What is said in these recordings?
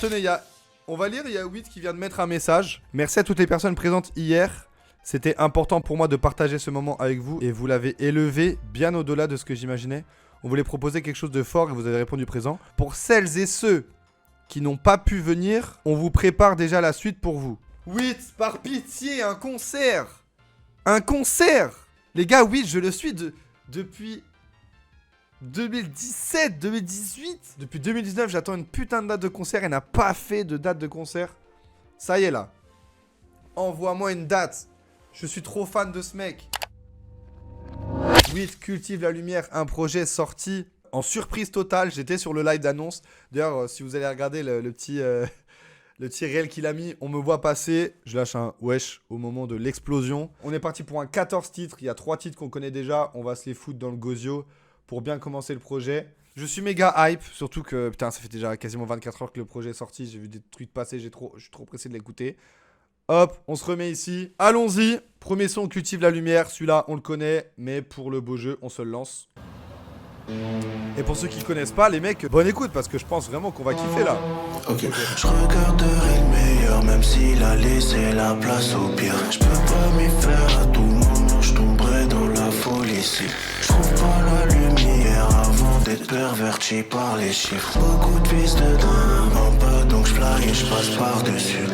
tenez, on va lire, il y a 8 qui vient de mettre un message. Merci à toutes les personnes présentes hier. C'était important pour moi de partager ce moment avec vous et vous l'avez élevé bien au-delà de ce que j'imaginais. On voulait proposer quelque chose de fort et vous avez répondu présent. Pour celles et ceux qui n'ont pas pu venir, on vous prépare déjà la suite pour vous. 8, par pitié, un concert. Un concert. Les gars, oui, je le suis depuis 2017, 2018. Depuis 2019, j'attends une putain de date de concert et n'a pas fait de date de concert. Ça y est là. Envoie-moi une date. Je suis trop fan de ce mec. 8, cultive la lumière, un projet sorti en surprise totale. J'étais sur le live d'annonce. D'ailleurs, si vous allez regarder le petit réel qu'il a mis, on me voit passer. Je lâche un wesh au moment de l'explosion. On est parti pour un 14 titres. Il y a 3 titres qu'on connaît déjà. On va se les foutre dans le gosio pour bien commencer le projet. Je suis méga hype, surtout que putain, ça fait déjà quasiment 24 heures que le projet est sorti. J'ai vu des trucs passer, je suis trop pressé de l'écouter. Hop, on se remet ici. Allons-y. Premier son, cultive la lumière. Celui-là, on le connaît, mais pour le beau jeu, on se le lance. Et pour ceux qui connaissent pas, les mecs, bonne écoute, parce que je pense vraiment qu'on va kiffer là. Ok, je regarderai le meilleur, même s'il a laissé la place au pire. Je peux pas m'y faire à tout moment, je tomberai dans la folie si je trouve pas la lumière avant d'être perverti par les chiffres. Beaucoup de vis dedans, un peu, donc je fly et je passe par-dessus.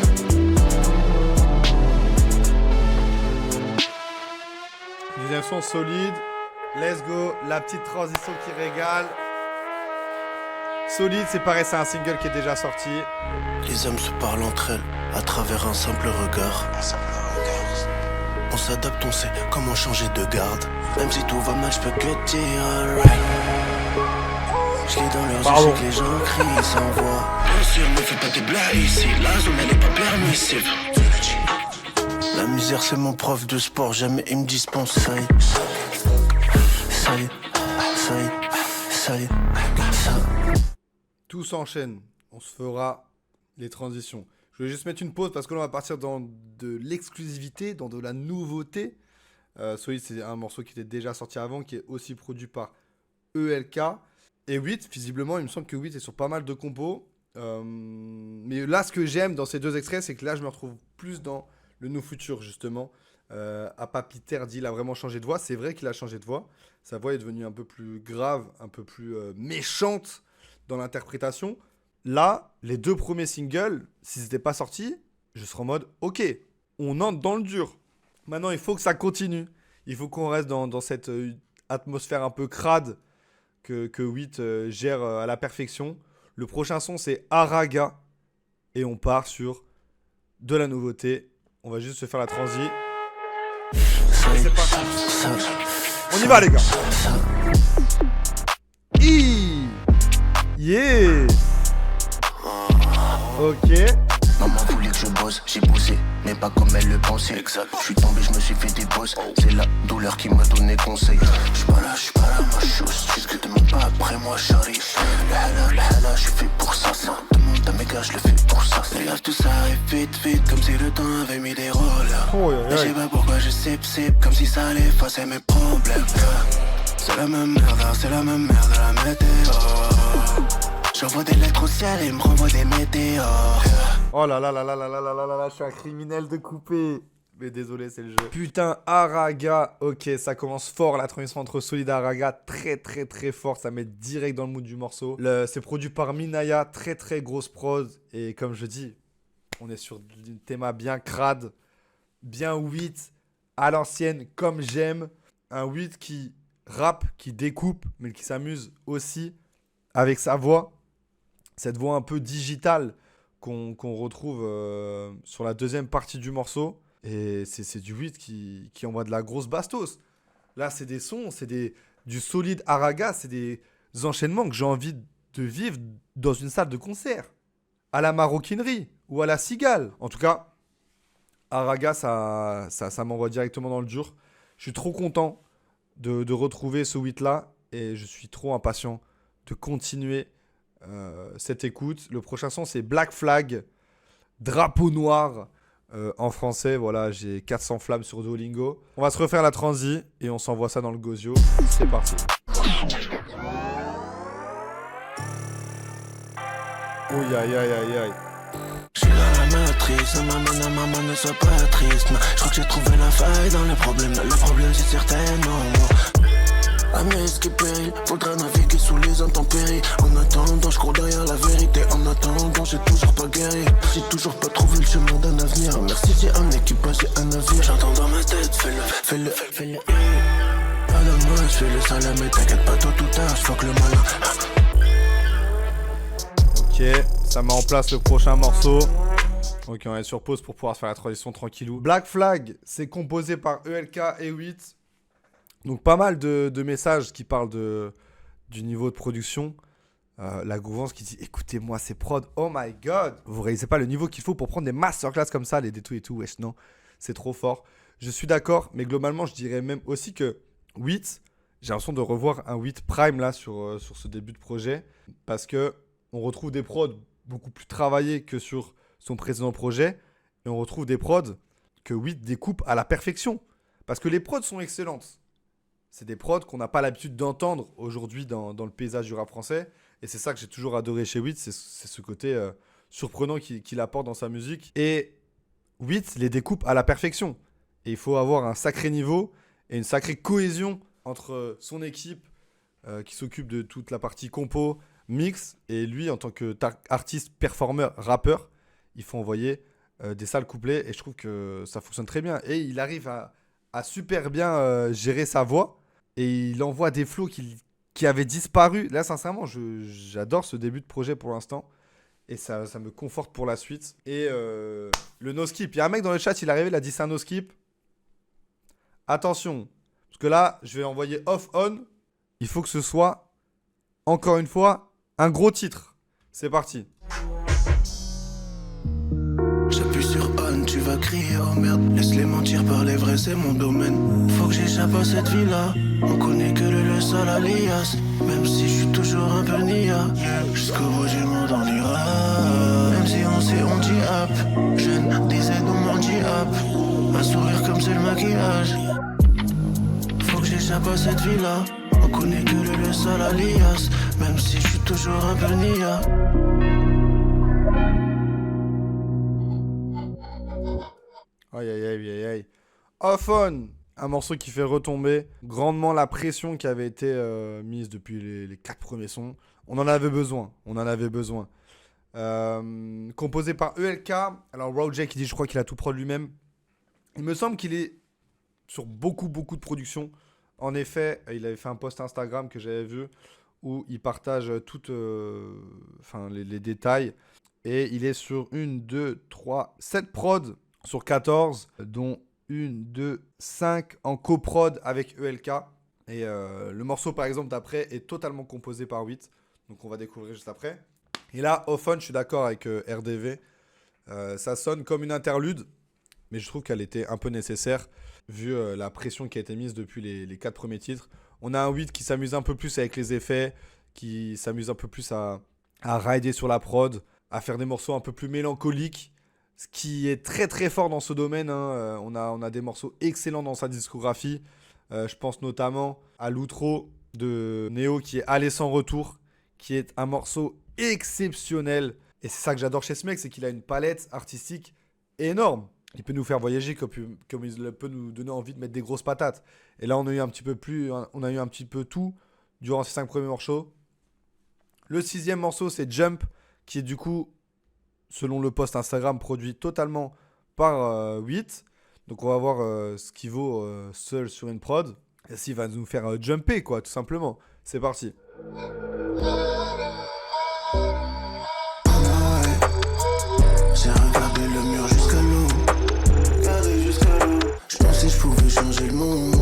Deuxième son solide. Let's go. La petite transition qui régale. Solide, c'est pareil, c'est un single qui est déjà sorti. Les âmes se parlent entre elles à travers un simple regard. On s'adapte, on sait comment changer de garde. Même si tout va mal, je peux que dire alright. Je lis dans leurs yeux que les gens crient sans voix. Bien sûr, ne fais pas tes blagues ici. La zone, elle est pas permissive. La misère, c'est mon prof de sport. Jamais il me dispense. Ça y est, ça y est, ça y est, ça y est, ça. Tout s'enchaîne. On se fera les transitions. Je vais juste mettre une pause parce que là, on va partir dans de l'exclusivité, dans de la nouveauté. Solid, c'est un morceau qui était déjà sorti avant, qui est aussi produit par ELK. Et 8, visiblement, il me semble que 8 est sur pas mal de compos. Mais là, ce que j'aime dans ces deux extraits, c'est que là, je me retrouve plus dans le No Future, justement. Apapiter dit, il a vraiment changé de voix. C'est vrai qu'il a changé de voix. Sa voix est devenue un peu plus grave, un peu plus méchante dans l'interprétation. Là, les deux premiers singles, s'ils n'étaient pas sortis, je serais en mode, ok, on entre dans le dur. Maintenant, il faut que ça continue. Il faut qu'on reste dans cette atmosphère un peu crade que 8 gère à la perfection. Le prochain son, c'est Araga. Et on part sur de la nouveauté. On va juste se faire la transi. Et c'est parti. On y va, les gars. Yeah. Ok. Maman voulait que je bosse, j'ai bossé, mais pas comme elle le pensait. Exact. Je suis tombé, je me suis fait des bosses. C'est la douleur qui m'a donné conseil. Je suis pas là, ma chose. Tu ce que demande pas après moi, chérie. Le hala, je suis fait pour ça. Demande à mes gars, je le fais pour ça. Et là, tout ça arrive vite, comme si le temps avait mis des rôles. Oh, je sais pas pourquoi je sip, comme si ça allait effacer mes problèmes. C'est la même merde à la météo. J'envoie des lettres au ciel et me renvoie des météores. Oh là là là là là là là là là, je suis un criminel de coupé. Mais désolé, c'est le jeu. Putain, Araga. Ok, ça commence fort, la transition entre Solid et Araga. Très très très fort, ça met direct dans le mood du morceau. C'est produit par Minaya, très très grosse prod. Et comme je dis, on est sur une théma bien crade, bien 8, à l'ancienne, comme j'aime. Un 8 qui rappe, qui découpe, mais qui s'amuse aussi avec sa voix. Cette voix un peu digitale qu'on retrouve sur la deuxième partie du morceau. Et c'est du 8 qui envoie de la grosse bastos. Là, c'est des sons, du solide Araga, c'est des enchaînements que j'ai envie de vivre dans une salle de concert. À la maroquinerie ou à la cigale. En tout cas, Araga, ça m'envoie directement dans le dur. Je suis trop content de retrouver ce 8-là. Et je suis trop impatient de continuer cette écoute. Le prochain son, c'est Black Flag, Drapeau Noir en français. Voilà, j'ai 400 flammes sur Duolingo. On va se refaire la transi et on s'envoie ça dans le gosio. C'est parti. Ouh, aïe, aïe, aïe, aïe. J'suis dans la matrice, maman, ne sois pas triste. J'crois que j'ai trouvé la faille dans le problème. Le problème c'est certainement moi. Un risque et péril, faudra naviguer sous les intempéries. En attendant, j'cours derrière la vérité. En attendant, j'ai toujours pas guéri. J'ai toujours pas trouvé le chemin d'un avenir. Merci, j'ai un équipage et un navire. J'entends dans ma tête, fais-le. Pas de moi, j'fais le sale, mais t'inquiète pas, tôt ou tard, j'fuck le malin. Ok, ça met en place le prochain morceau. Ok, on est sur pause pour pouvoir faire la transition tranquillou. Black Flag, c'est composé par ELK et 8. Donc pas mal de messages qui parlent du niveau de production. La Gouvance qui dit écoutez-moi ces prods, oh my god. Vous réalisez pas le niveau qu'il faut pour prendre des masterclass comme ça, les détours et tout, wesh non, c'est trop fort. Je suis d'accord, mais globalement je dirais même aussi que 8, j'ai l'impression de revoir un 8 Prime là sur ce début de projet. Parce que on retrouve des prods beaucoup plus travaillés que sur son précédent projet. Et on retrouve des prods que 8 découpe à la perfection. Parce que les prods sont excellentes. C'est des prods qu'on n'a pas l'habitude d'entendre aujourd'hui dans le paysage du rap français. Et c'est ça que j'ai toujours adoré chez 8, c'est ce côté surprenant qu'il apporte dans sa musique. Et 8 les découpe à la perfection. Et il faut avoir un sacré niveau et une sacrée cohésion entre son équipe qui s'occupe de toute la partie compo, mix, et lui en tant qu'artiste, performeur, rappeur, il faut envoyer des sales couplets. Et je trouve que ça fonctionne très bien. Et il arrive à super bien gérer sa voix. Et il envoie des flows qui avaient disparu. Là, sincèrement, j'adore ce début de projet pour l'instant. Et ça me conforte pour la suite. Et le no-skip. Il y a un mec dans le chat, il est arrivé, il a dit c'est un no-skip. Attention. Parce que là, je vais envoyer off-on. Il faut que ce soit, encore une fois, un gros titre. C'est parti. J'appuie sur on, tu vas crier oh merde. Laisse-les mentir, parler vrai, c'est mon domaine. Faut que j'échappe à cette vie-là. On connaît que le sol alias. Même si je suis toujours un peu nia. Jusqu'au bout du monde on ira. Même si on sait on dit hop. Jeune disait non mon dit hop. Un sourire comme c'est le maquillage. Faut que j'échappe à cette vie-là. On connaît que le sol alias. Même si je suis toujours un peu nia. Aïe aïe aïe aïe aïe. Off on, un morceau qui fait retomber grandement la pression qui avait été mise depuis les 4 premiers sons. On en avait besoin. Composé par ELK. Alors Roger qui dit je crois qu'il a tout prod lui-même. Il me semble qu'il est sur beaucoup de productions. En effet, il avait fait un post Instagram que j'avais vu où il partage toutes les détails. Et il est sur 1, 2, 3, 7 prods sur 14, dont 1, 2, 5 en coprod avec ELK. Et le morceau, par exemple, d'après est totalement composé par 8. Donc, on va découvrir juste après. Et là, off-on, je suis d'accord avec RDV. Ça sonne comme une interlude, mais je trouve qu'elle était un peu nécessaire, vu la pression qui a été mise depuis les 4 premiers titres. On a un 8 qui s'amuse un peu plus avec les effets, qui s'amuse un peu plus à rider sur la prod, à faire des morceaux un peu plus mélancoliques. Ce qui est très très fort dans ce domaine, hein. On a des morceaux excellents dans sa discographie. Je pense notamment à l'outro de Neo qui est Aller sans retour, qui est un morceau exceptionnel. Et c'est ça que j'adore chez ce mec, c'est qu'il a une palette artistique énorme. Il peut nous faire voyager comme il peut nous donner envie de mettre des grosses patates. Et là, on a eu un petit peu tout durant ces 5 premiers morceaux. Le 6e morceau, c'est Jump, qui est du coup, selon le post Instagram, produit totalement par 8. Donc on va voir ce qu'il vaut seul sur une prod. Et s'il va nous faire jumper, quoi, tout simplement. C'est parti. J'ai regardé le mur jusqu'à l'eau. Je pensais que je pouvais changer le monde.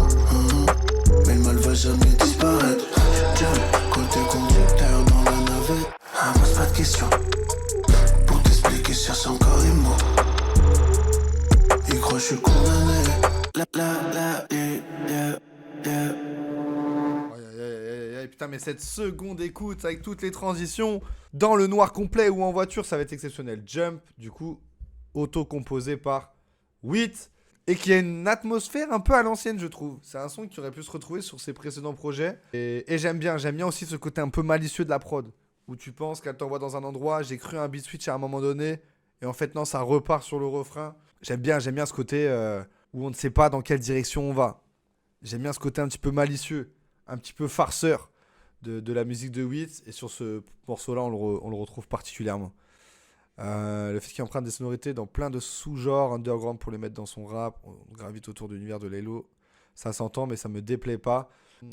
Mais le mal va jamais disparaître. Jump, côté conducteur dans la navette. Pose pas de questions. Pour t'expliquer, je cherche encore les mots. Il croit que je suis condamné. Putain, mais cette seconde écoute avec toutes les transitions dans le noir complet ou en voiture, ça va être exceptionnel. Jump, du coup, auto-composé par 8 et qui a une atmosphère un peu à l'ancienne, je trouve. C'est un son qui aurait pu se retrouver sur ses précédents projets. Et j'aime bien aussi ce côté un peu malicieux de la prod. où tu penses qu'elle t'envoie dans un endroit, j'ai cru un beat switch à un moment donné, et en fait non, ça repart sur le refrain. J'aime bien ce côté où on ne sait pas dans quelle direction on va. J'aime bien ce côté un petit peu malicieux, un petit peu farceur de la musique de Witt, et sur ce morceau-là, on le retrouve particulièrement. Le fait qu'il emprunte des sonorités dans plein de sous-genres underground pour les mettre dans son rap, on gravite autour de l'univers de Laylo, ça s'entend, mais ça me déplaît pas.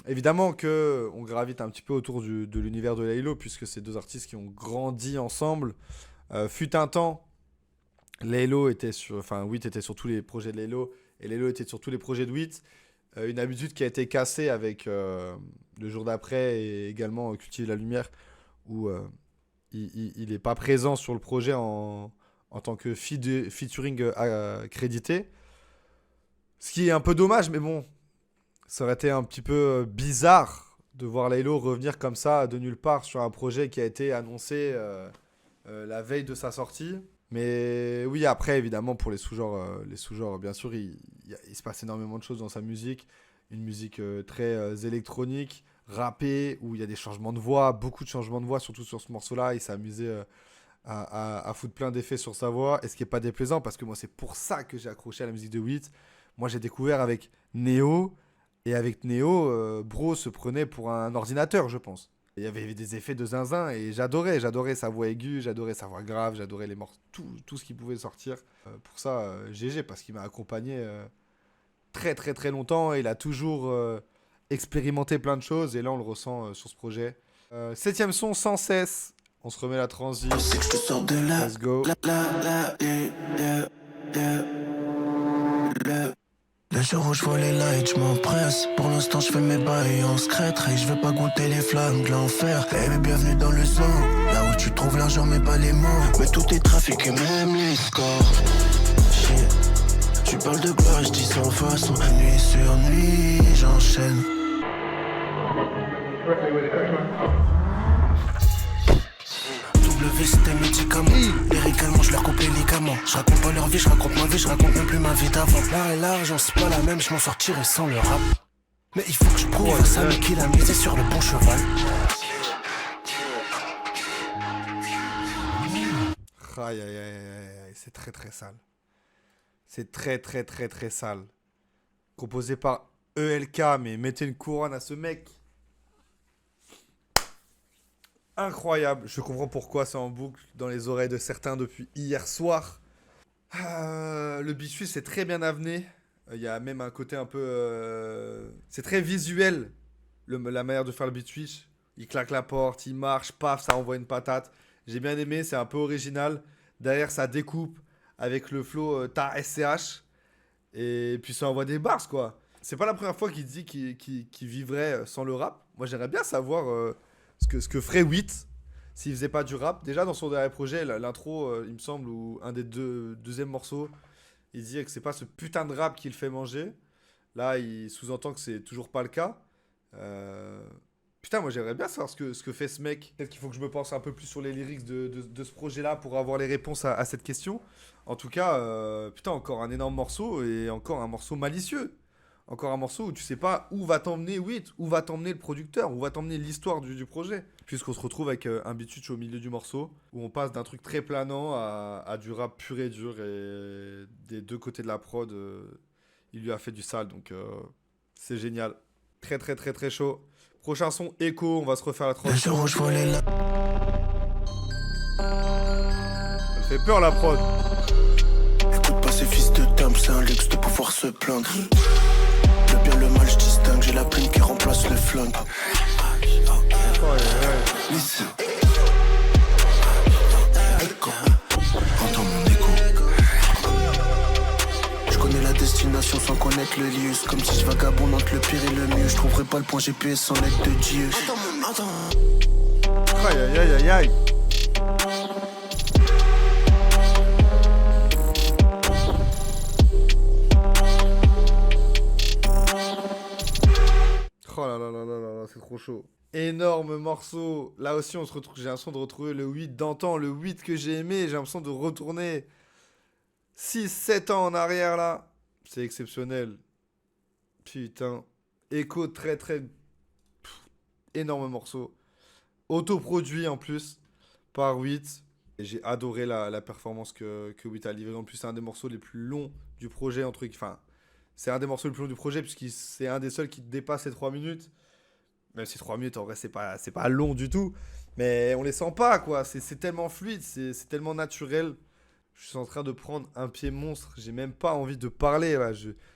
Évidemment que on gravite un petit peu autour de l'univers de Laylo, puisque c'est deux artistes qui ont grandi ensemble. Fut un temps, Witt était sur tous les projets de Laylo, et Laylo était sur tous les projets de Witt. Une habitude qui a été cassée avec le jour d'après, et également Cultiver la lumière, où il n'est pas présent sur le projet en tant que featuring crédité. Ce qui est un peu dommage, mais bon, ça aurait été un petit peu bizarre de voir Laylo revenir comme ça de nulle part sur un projet qui a été annoncé la veille de sa sortie. Mais oui, après, évidemment, pour les sous-genres, bien sûr, il se passe énormément de choses dans sa musique. Une musique très électronique, rappée, où il y a des changements de voix, beaucoup de changements de voix, surtout sur ce morceau-là. Il s'est amusé à foutre plein d'effets sur sa voix. Et ce qui n'est pas déplaisant, parce que moi, c'est pour ça que j'ai accroché à la musique de Witt. Moi, j'ai découvert avec Neo. Et avec Neo, Bro se prenait pour un ordinateur, je pense. Il y avait des effets de zinzin et j'adorais sa voix aiguë, j'adorais sa voix grave, j'adorais les morceaux, tout ce qui pouvait sortir. Pour ça, GG, parce qu'il m'a accompagné très très très longtemps et il a toujours expérimenté plein de choses et là on le ressent sur ce projet. Septième son, Sans cesse. On se remet la transi. C'est que je te sors de là. Let's go. Le jour où je vois les lights, je m'empresse. Pour l'instant, je fais mes bails en secret. Et je veux pas goûter les flammes de l'enfer. Baby, bienvenue dans le zoo. Là où tu trouves l'argent, mais pas les mots. Mais tout est trafiqué, même les scores. Shit. Tu parles de quoi, je dis sans façon. Nuit sur nuit, j'enchaîne. W c'était médicament. Lyricalement je leur coupe les ligaments. Je raconte pas leur vie, je raconte ma vie, je raconte même plus ma vie d'avant. L'art et l'argent c'est pas la même, je m'en sortirai sans le rap. Mais il faut que je prouve à Samy qu'il a misé sur le bon cheval. Aïe aïe aïe aïe, c'est très très sale. C'est très très très très sale. Composé par ELK, mais mettez une couronne à ce mec. Incroyable. Je comprends pourquoi c'est en boucle dans les oreilles de certains depuis hier soir. Le beat switch c'est très bien amené. Il y a même un côté un peu... C'est très visuel, la manière de faire le beat switch. Il claque la porte, il marche, paf, ça envoie une patate. J'ai bien aimé, c'est un peu original. Derrière, ça découpe avec le flow tar SCH. Et puis ça envoie des bars, quoi. C'est pas la première fois qu'il dit qu'il vivrait sans le rap. Moi, j'aimerais bien savoir ce que ferait Witt s'il faisait pas du rap. Déjà, dans son dernier projet, l'intro, il me semble, ou un des deuxième morceaux, il dit que c'est pas ce putain de rap qui le fait manger. Là, il sous-entend que c'est toujours pas le cas. Putain, moi j'aimerais bien savoir ce que fait ce mec. Peut-être qu'il faut que je me pense un peu plus sur les lyrics de ce projet-là pour avoir les réponses à cette question. En tout cas, putain, encore un énorme morceau et encore un morceau malicieux. Encore un morceau où tu sais pas où va t'emmener Witt, où va t'emmener le producteur, où va t'emmener l'histoire du projet. Puisqu'on se retrouve avec un beat switch au milieu du morceau, où on passe d'un truc très planant à du rap pur et dur. Et des deux côtés de la prod, il lui a fait du sale. Donc c'est génial. Très très très très chaud. Prochain son, Echo, on va se refaire la transition. Elle fait peur la prod. Écoute pas ces fils de dame, c'est un luxe de pouvoir se plaindre. Le bien, le mal, je distingue, j'ai la plume qui remplace le flingue. Listen. Echo. Entends mon écho. Je connais la destination sans connaître le lieu. C'est comme si je vagabonde entre le pire et le mieux. Je trouverai pas le point GPS sans l'aide de Dieu. Aïe aïe aïe aïe aïe. Oh là là là là là, c'est trop chaud. Énorme morceau. Là aussi, on se retrouve. J'ai l'impression de retrouver le 8 d'antan, le 8 que j'ai aimé. J'ai l'impression de retourner 6-7 ans en arrière là. C'est exceptionnel. Putain. Echo, très très. Énorme morceau. autoproduit en plus par Wheat. Et j'ai adoré la performance que Wheat a livré. En plus, c'est un des morceaux les plus longs du projet. Enfin, c'est un des morceaux les plus longs du projet, puisque c'est un des seuls qui dépasse les 3 minutes. Même si 3 minutes, en vrai, c'est pas long du tout. Mais on les sent pas, quoi. C'est tellement fluide, c'est tellement naturel. Je suis en train de prendre un pied monstre. J'ai même pas envie de parler, là.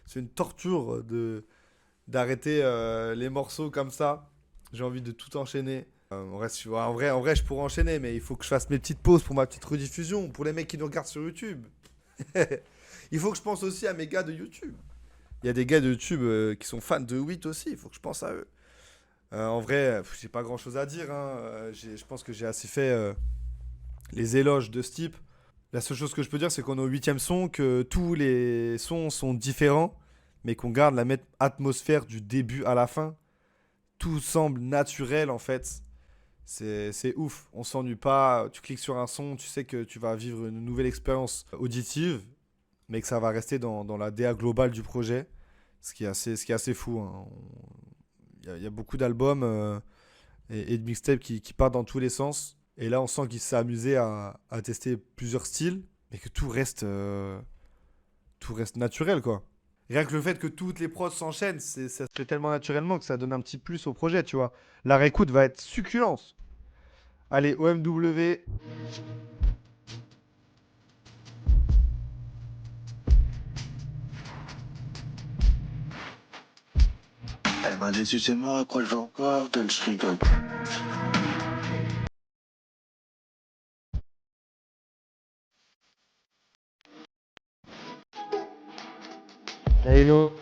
C'est une torture d'arrêter les morceaux comme ça. J'ai envie de tout enchaîner. En vrai, je pourrais enchaîner, mais il faut que je fasse mes petites pauses pour ma petite rediffusion. Pour les mecs qui nous regardent sur YouTube. Il faut que je pense aussi à mes gars de YouTube. Il y a des gars de YouTube qui sont fans de Wheat aussi. Il faut que je pense à eux. En vrai, j'ai pas grand chose à dire. Je pense que j'ai assez fait les éloges de ce type. La seule chose que je peux dire, c'est qu'on est au 8ème son, que tous les sons sont différents, mais qu'on garde la même atmosphère du début à la fin. Tout semble naturel en fait. C'est ouf. On s'ennuie pas. Tu cliques sur un son, tu sais que tu vas vivre une nouvelle expérience auditive, mais que ça va rester dans la DA globale du projet. Ce qui est assez fou. Il y a beaucoup d'albums et de mixtapes qui partent dans tous les sens. Et là, on sent qu'il s'est amusé à tester plusieurs styles, mais que tout reste naturel, quoi. Rien que le fait que toutes les prods s'enchaînent, ça se fait tellement naturellement que ça donne un petit plus au projet, tu vois. La réécoute va être succulente. Allez, OMW. Elle m'a dit, c'est moi, quoi, je vais encore, tel je rigole. Hello.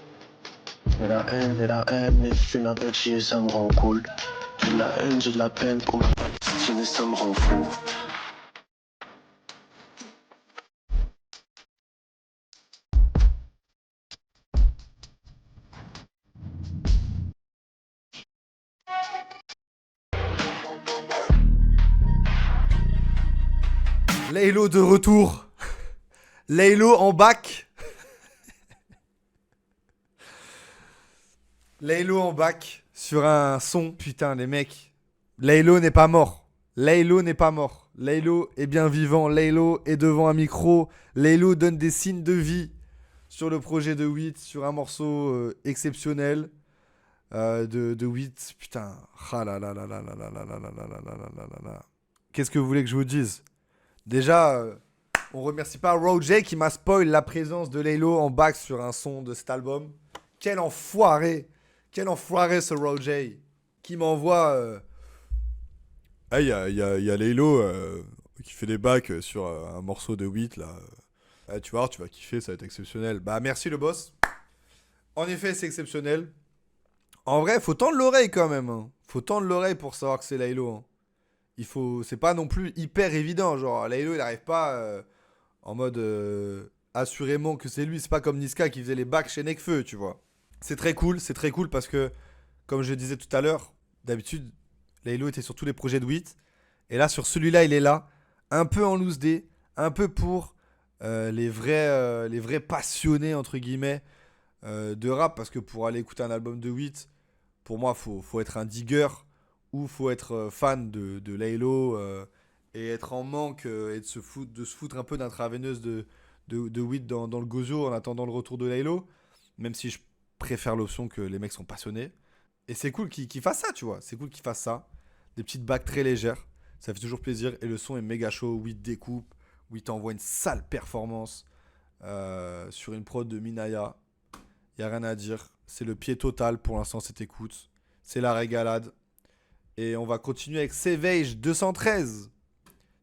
J'ai la haine, et je suis la bête, chier, ça me rend cool. J'ai de la haine, j'ai de la peine, pour me mais ça me rend fou. Laylo de retour. Laylo en back. Laylo en back sur un son. Putain, les mecs. Laylo n'est pas mort. Laylo n'est pas mort. Laylo est bien vivant. Laylo est devant un micro. Laylo donne des signes de vie sur le projet de Wheat, sur un morceau exceptionnel de Wheat. Putain. Ah là là là là là là là là là là là là là là là. Qu'est-ce que vous voulez que je vous dise? Déjà, on remercie pas Roger qui m'a spoil la présence de Laylo en back sur un son de cet album. Quel enfoiré! Quel enfoiré ce Roger qui m'envoie. Ah, il y a Laylo qui fait des backs sur un morceau de Wheat là. Ah, tu vas kiffer, ça va être exceptionnel. Bah, merci le boss. En effet, c'est exceptionnel. En vrai, faut tendre l'oreille quand même. Hein. Faut tendre l'oreille pour savoir que c'est Laylo. Hein. C'est pas non plus hyper évident. Genre, Laylo, il arrive pas en mode assurément que c'est lui. C'est pas comme Niska qui faisait les backs chez Nekfeu, tu vois. C'est très cool parce que, comme je disais tout à l'heure, d'habitude, Laylo était sur tous les projets de Wheat. Et là, sur celui-là, il est là, un peu en loose day, un peu pour les vrais passionnés, entre guillemets, de rap. Parce que pour aller écouter un album de Wheat, pour moi, faut être un digger ou faut être fan de Laylo et être en manque et de se foutre un peu d'intraveineuse de Wheat dans le gozo en attendant le retour de Laylo. Même si je préfère l'option que les mecs sont passionnés. Et c'est cool qu'ils fassent ça, tu vois. C'est cool qu'ils fassent ça. Des petites bacs très légères. Ça fait toujours plaisir. Et le son est méga chaud. Wheat découpe. Wheat envoie une sale performance sur une prod de Minaya. Y a rien à dire. C'est le pied total pour l'instant cette écoute. C'est la régalade. Et on va continuer avec Savage 213.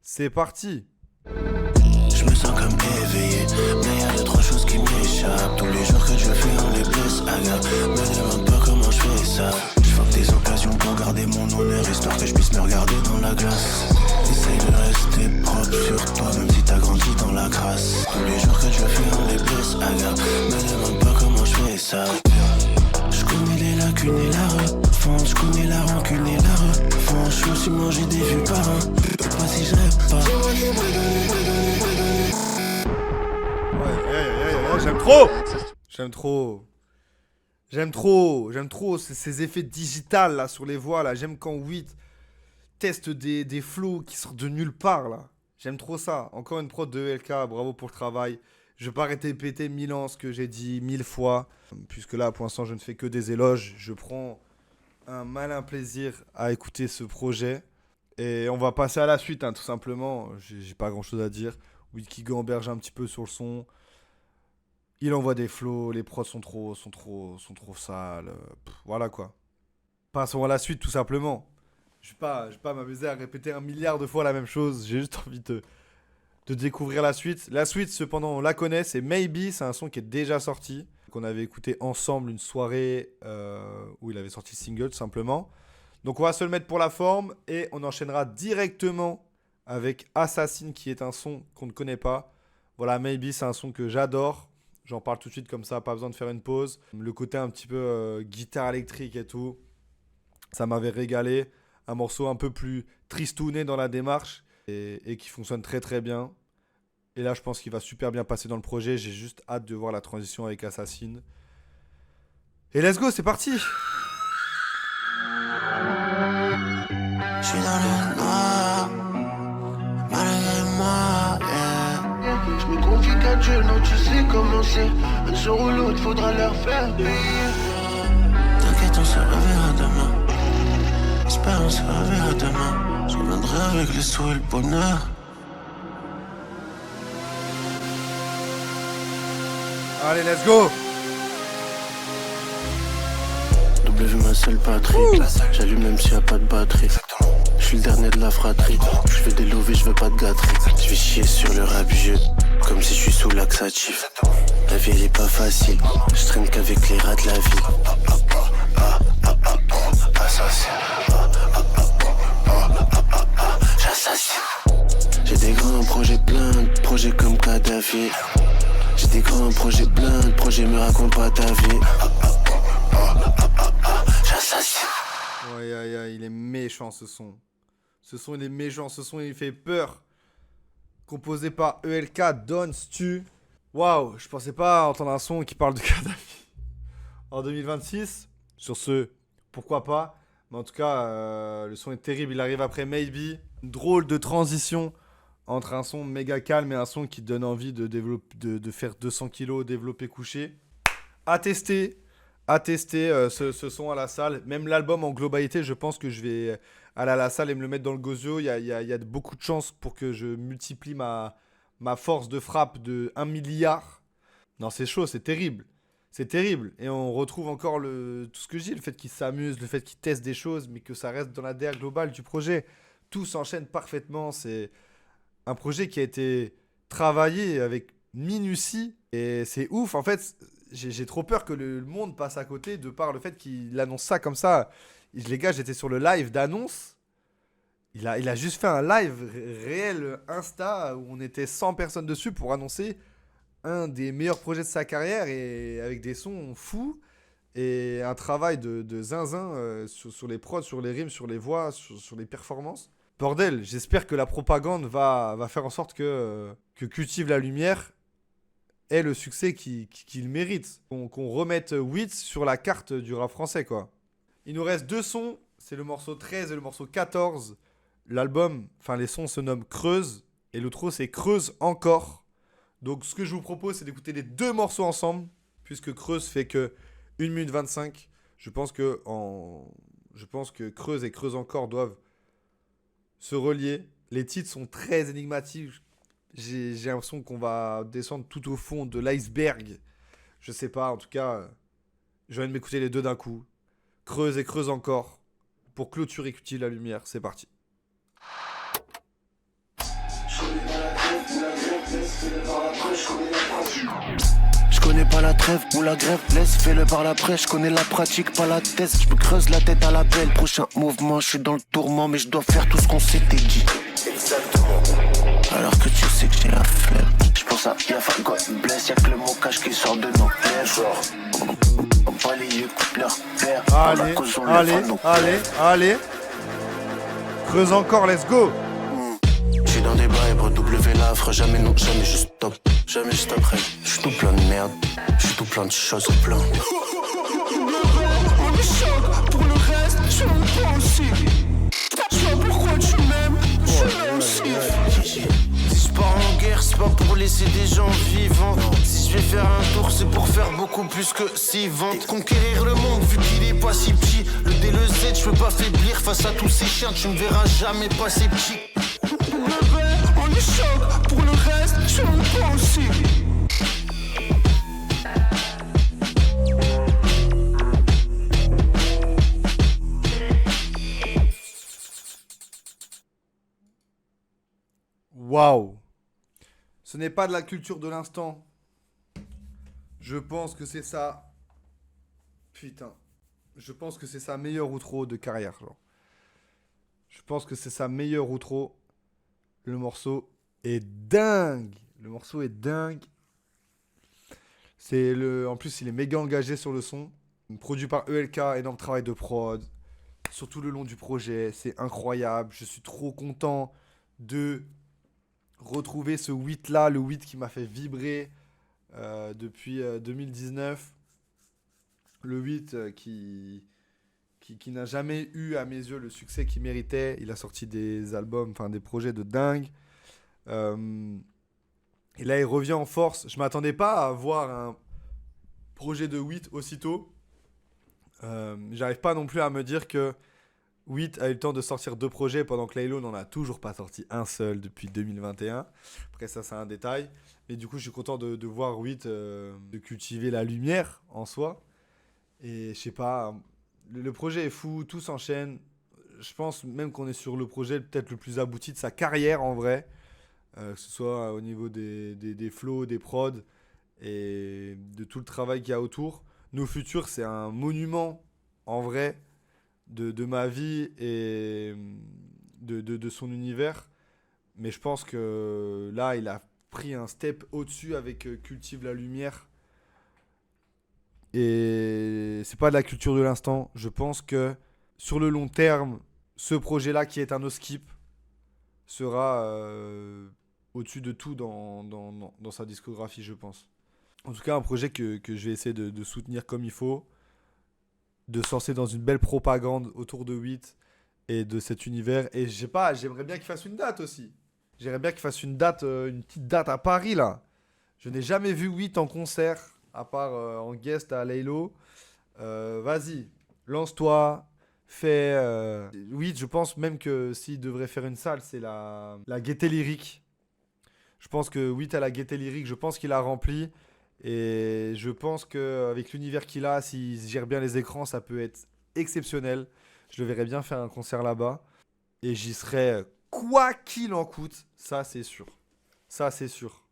C'est parti. Je me sens comme éveillé, mais y'a deux, trois choses qui m'échappent. Tous les jours que je fais, on les blesse, aga. Me demande pas comment je fais ça. Je fuck des occasions pour garder mon honneur, histoire que je puisse me regarder dans la glace. Essaye de rester propre sur toi, même si t'as grandi dans la grâce. Tous les jours que je fais, on les blesse, aga. Me demande pas comment je fais ça. Je connais les lacunes et la refonte, je connais la rancune et la revanche. Je me suis mangé des vues par un, pas si je rêve pas. Ouais, j'aime trop ces effets digitales là sur les voix là. J'aime quand Wheat teste des flows qui sortent de nulle part, là. J'aime trop ça. Encore une prod de ELK, bravo pour le travail. Je vais pas répéter 1000 ans ce que j'ai dit 1000 fois, puisque là, pour l'instant, je ne fais que des éloges. Je prends un malin plaisir à écouter ce projet. Et on va passer à la suite, hein, tout simplement. J'ai pas grand-chose à dire. Wiki gamberge un petit peu sur le son. Il envoie des flows, les prods sont trop sales. Voilà quoi. Passons à la suite, tout simplement. Je vais pas m'amuser à répéter 1 milliard de fois la même chose. J'ai juste envie de découvrir la suite. La suite, cependant, on la connaît. C'est Maybe. C'est un son qui est déjà sorti. Qu'on avait écouté ensemble une soirée où il avait sorti le single, tout simplement. Donc, on va se le mettre pour la forme. Et on enchaînera directement avec Assassin, qui est un son qu'on ne connaît pas. Voilà, Maybe, c'est un son que j'adore. J'en parle tout de suite comme ça, pas besoin de faire une pause. Le côté un petit peu guitare électrique et tout, ça m'avait régalé. Un morceau un peu plus tristouné dans la démarche et qui fonctionne très très bien. Et là, je pense qu'il va super bien passer dans le projet. J'ai juste hâte de voir la transition avec Assassin. Et let's go, c'est parti! Je suis dans le noir, malgré moi, yeah. Je me confie qu'à Dieu, non tu sais comment c'est. Un jour ou l'autre, faudra leur faire payer. T'inquiète, on se reverra demain. J'espère on se reverra demain. Je reviendrai avec les sous et le bonheur. Allez, let's go! W ma seule patrie. J'allume même s'il y a pas de batterie. Je suis le dernier de la fratrie. Je fais des lovés, je veux pas de gâterie. Je vais chier sur le rap vieux, comme si je suis sous laxatif. La vie elle est pas facile. Je traîne qu'avec les rats de la vie. Assassin. J'assassine. J'ai des grands projets, plein de projets comme Kadhafi. J'ai des grands projets, plein de projets, me raconte pas ta vie. J'assassine. Ouais, aïe, aïe, il est méchant ce son. Ce son, il est méchant. Ce son, il fait peur. Composé par ELK, Don Stu. Waouh, je pensais pas entendre un son qui parle de Kadhafi en 2026. Sur ce, pourquoi pas. Mais en tout cas, le son est terrible. Il arrive après Maybe. Une drôle de transition entre un son méga calme et un son qui donne envie de faire 200 kilos développé couché. À tester ce son à la salle. Même l'album en globalité, je pense que je vais aller à la salle et me le mettre dans le gosio. Il y a beaucoup de chances pour que je multiplie ma force de frappe de 1 milliard. Non, c'est chaud, c'est terrible. C'est terrible. Et on retrouve encore tout ce que je dis, le fait qu'il s'amuse, le fait qu'il teste des choses, mais que ça reste dans la DA globale du projet. Tout s'enchaîne parfaitement. C'est un projet qui a été travaillé avec minutie. Et c'est ouf. En fait, j'ai trop peur que le monde passe à côté de par le fait qu'il annonce ça comme ça. Les gars, j'étais sur le live d'annonce. Il a juste fait un live réel Insta où on était 100 personnes dessus pour annoncer un des meilleurs projets de sa carrière et avec des sons fous et un travail de zinzin sur les prods, sur les rimes, sur les voix, sur les performances. Bordel, j'espère que la propagande va faire en sorte que Cultive la Lumière ait le succès qu'il mérite. Qu'on remette Wits sur la carte du rap français, quoi. Il nous reste 2 sons, c'est le morceau 13 et le morceau 14. L'album, enfin les sons se nomment Creuse et l'outro c'est Creuse encore. Donc ce que je vous propose c'est d'écouter les 2 morceaux ensemble puisque Creuse fait que 1 minute 25. Je pense que Creuse et Creuse encore doivent se relier. Les titres sont très énigmatiques. J'ai l'impression qu'on va descendre tout au fond de l'iceberg. Je sais pas, en tout cas, je viens de m'écouter les 2 d'un coup. Creuse et Creuse encore. Pour clôturer Cultive la Lumière, c'est parti. Je connais pas la trêve ou la grève, laisse fais-le par la presse. Je connais la pratique, pas la thèse. Je me creuse la tête à la pelle. Prochain mouvement, je suis dans le tourment, mais je dois faire tout ce qu'on s'était dit. Exactement. Alors que tu sais que j'ai la flemme. Je pense à Yafa, God bless. Y'a que le mot cache qui sort de nos lèvres. On balaye, coupe leur père. Allez. Creuse encore, let's go. J'suis dans des bails, W l'affre. Jamais non, jamais je stop. Jamais je stopperai. J'suis tout plein de merde. J'suis tout plein de choses, plein. On est choc, pour le reste, je ne pas aussi. Je vois pourquoi laisser des gens vivants. Si je vais faire un tour, c'est pour faire beaucoup plus que 6 ventes. Conquérir le monde, vu qu'il est pas si petit. Le D, le Z, je peux pas faiblir face à tous ces chiens. Tu me verras jamais passer petit. On est choc, pour le reste, je suis impossible. Waouh! Ce n'est pas de la culture de l'instant. Je pense que c'est ça. Putain. Je pense que c'est sa meilleure outro de carrière, genre. Je pense que c'est sa meilleure outro. Le morceau est dingue. Le morceau est dingue. En plus, il est méga engagé sur le son. Produit par ELK, énorme travail de prod. Surtout le long du projet. C'est incroyable. Je suis trop content de retrouver ce 8 là, le 8 qui m'a fait vibrer depuis 2019. Le 8 qui n'a jamais eu à mes yeux le succès qu'il méritait. Il a sorti des albums, enfin des projets de dingue. Et là il revient en force. Je m'attendais pas à voir un projet de 8 aussitôt. J'arrive pas non plus à me dire que 8 a eu le temps de sortir 2 projets pendant que Laylo n'en a toujours pas sorti un seul depuis 2021. Après ça c'est un détail. Mais du coup je suis content de voir 8 de cultiver la lumière en soi. Et je sais pas, le projet est fou, tout s'enchaîne. Je pense même qu'on est sur le projet peut-être le plus abouti de sa carrière en vrai. Que ce soit au niveau des flows, des prods et de tout le travail qu'il y a autour. Nos Futurs c'est un monument en vrai de ma vie et de son univers. Mais je pense que là, il a pris un step au-dessus avec Cultive la lumière. Et c'est pas de la culture de l'instant. Je pense que sur le long terme, ce projet-là, qui est un no-skip, sera au-dessus de tout dans sa discographie, je pense. En tout cas, un projet que je vais essayer de soutenir comme il faut. De se lancer dans une belle propagande autour de 8 et de cet univers. Et je sais pas, j'aimerais bien qu'il fasse une date aussi. J'aimerais bien qu'il fasse une date, une petite date à Paris là. Je n'ai jamais vu 8 en concert, à part en guest à Laylo. Vas-y, lance-toi, fais... 8, je pense même que s'il devrait faire une salle, c'est la Gaieté Lyrique. Je pense que 8 à la Gaieté Lyrique, je pense qu'il a rempli. Et je pense qu'avec l'univers qu'il a, s'il gère bien les écrans, ça peut être exceptionnel. Je le verrais bien faire un concert là-bas. Et j'y serais quoi qu'il en coûte. Ça, c'est sûr. Ça, c'est sûr.